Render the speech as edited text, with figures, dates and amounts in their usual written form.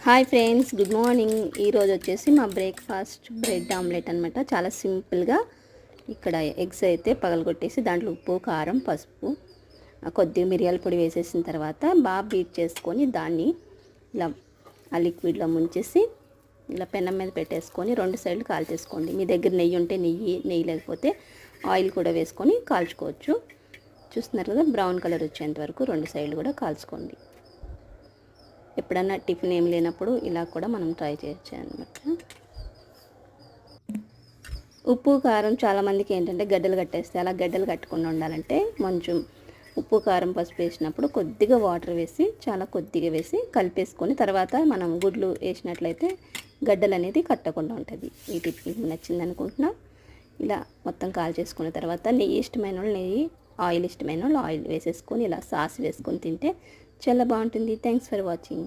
Hi friends, good morning. ఈరోజు వచ్చేసి మా బ్రేక్ఫాస్ట్ బ్రెడ్ ఆమ్లెట్ అనమాట. చాలా సింపుల్గా ఇక్కడ ఎగ్స్ అయితే పగలగొట్టేసి దాంట్లో ఉప్పు, కారం, పసుపు, కొద్దిగా మిరియాల పొడి వేసేసిన తర్వాత బాగా బీట్ చేసుకొని దాన్ని ఇలా ఆ లిక్విడ్లో ముంచేసి ఇలా పెనం మీద పెట్టేసుకొని 2 సైడ్లు కాల్చేసుకోండి. మీ దగ్గర నెయ్యి ఉంటే నెయ్యి లేకపోతే ఆయిల్ కూడా వేసుకొని కాల్చుకోవచ్చు. చూస్తున్నారు కదా, బ్రౌన్ కలర్ వచ్చేంత వరకు 2 సైడ్లు కూడా కాల్చుకోండి. ఎప్పుడన్నా టిఫిన్ ఏం లేనప్పుడు ఇలా కూడా మనం ట్రై చేయొచ్చు అనమాట. ఉప్పు కారం చాలామందికి ఏంటంటే గడ్డలు కట్టేస్తే, అలా గడ్డలు కట్టకుండా ఉండాలంటే కొంచెం ఉప్పు కారం పసుపు వేసినప్పుడు కొద్దిగా వాటర్ వేసి, చాలా కొద్దిగా వేసి కలిపేసుకొని తర్వాత మనం గుడ్లు వేసినట్లయితే గడ్డలు అనేది కట్టకుండా ఉంటుంది. ఈ టిప్ మీకు నచ్చింది అనుకుంటున్నా. ఇలా మొత్తం కాల్ చేసుకున్న తర్వాత నెయ్యి ఇష్టమైన వాళ్ళు నెయ్యి, ఆయిల్ ఇష్టమైన వాళ్ళు ఆయిల్ వేసేసుకొని ఇలా సాస్ వేసుకొని తింటే చాలా బాగుంటుంది. Thanks for watching.